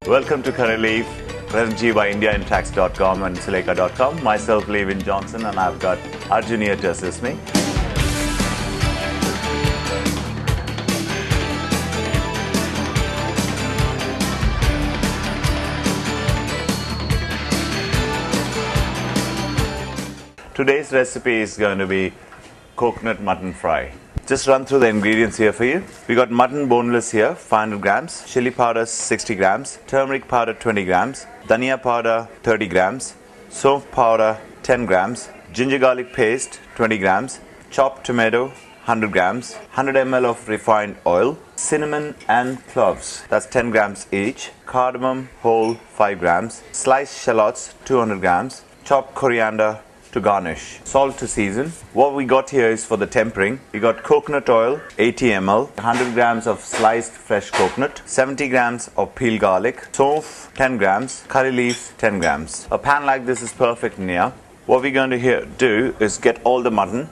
Welcome to Curry Leaf, presented to you by IndiaInTax.com and Suleka.com. Myself, Levin Johnson, and I've got Arjun here to assist me. Today's recipe is going to be coconut mutton fry. Just run through the ingredients here for you. We got mutton boneless here, 500 grams, chili powder 60 grams, turmeric powder 20 grams, dhania powder 30 grams, soap powder 10 grams, ginger garlic paste 20 grams, chopped tomato 100 grams, 100 ml of refined oil, cinnamon and cloves, that's 10 grams each, cardamom whole 5 grams, sliced shallots 200 grams, chopped coriander to garnish, salt to season. What we got here is for the tempering. We got coconut oil 80 ml, 100 grams of sliced fresh coconut, 70 grams of peeled garlic, soap 10 grams, curry leaves 10 grams. A pan like this is perfect in here. What we're going to do is get all the mutton,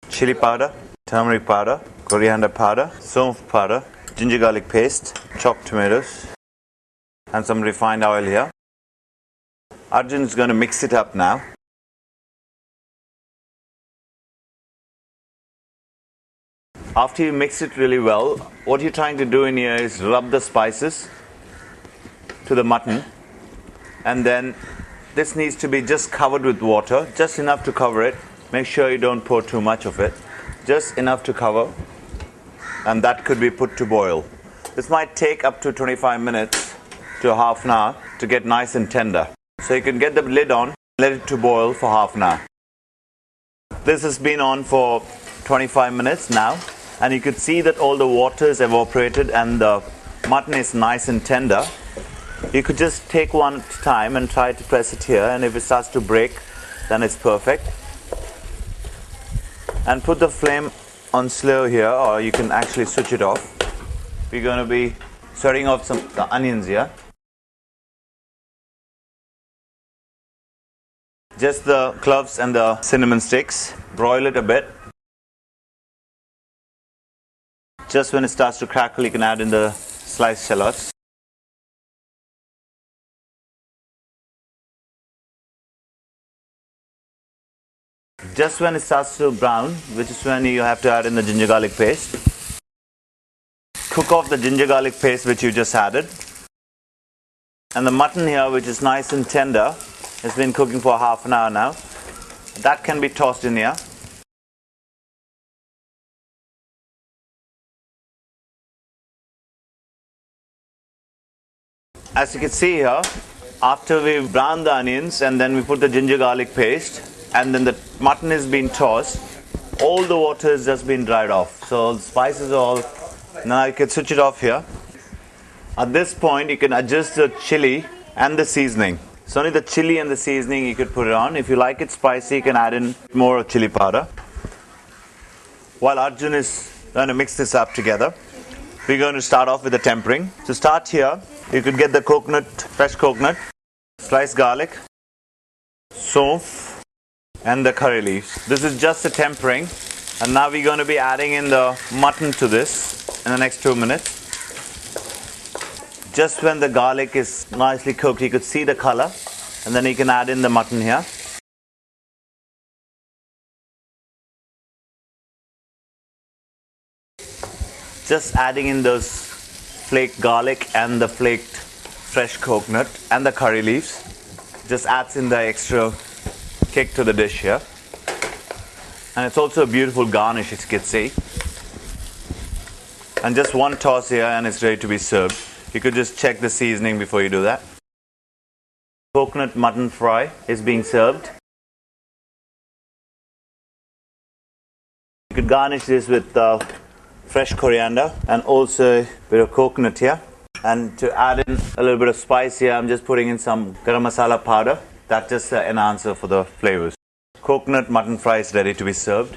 chili powder, turmeric powder, coriander powder, soap powder, ginger garlic paste, chopped tomatoes, and some refined oil here. Arjun is going to mix it up now. After you mix it really well, what you're trying to do in here is rub the spices to the mutton, and then this needs to be just covered with water, just enough to cover it. Make sure you don't pour too much of it, just enough to cover, and that could be put to boil. This might take up to 25 minutes to half an hour to get nice and tender. So you can get the lid on, let it to boil for half an hour. This has been on for 25 minutes now, and you could see that all the water is evaporated and the mutton is nice and tender. You could just take one at a time and try to press it here, and if it starts to break, then it's perfect. And put the flame on slow here, or you can actually switch it off. We're going to be starting off the onions here. Just the cloves and the cinnamon sticks. Broil it a bit. Just when it starts to crackle, you can add in the sliced shallots. Just when it starts to brown, which is when you have to add in the ginger garlic paste. Cook off the ginger garlic paste which you just added. And the mutton here, which is nice and tender, has been cooking for half an hour now. That can be tossed in here. As you can see here, after we've browned the onions and then we put the ginger garlic paste and then the mutton is being tossed, all the water has just been dried off. So the spices are all, now you can switch it off here. At this point you can adjust the chili and the seasoning. So only the chili and the seasoning you could put it on. If you like it spicy, you can add in more chili powder. While Arjun is going to mix this up together, we're going to start off with the tempering. To start here, you could get the coconut, fresh coconut, sliced garlic, soap, and the curry leaves. This is just the tempering, and now we're going to be adding in the mutton to this in the next 2 minutes. Just when the garlic is nicely cooked, you could see the color, and then you can add in the mutton here. Just adding in those flaked garlic and the flaked fresh coconut and the curry leaves just adds in the extra kick to the dish here. And it's also a beautiful garnish, as you can see. And just one toss here and it's ready to be served. You could just check the seasoning before you do that. Coconut mutton fry is being served. You could garnish this with fresh coriander and also a bit of coconut here. And to add in a little bit of spice here, I'm just putting in some garam masala powder. That's just an enhancer for the flavors. Coconut mutton fry is ready to be served.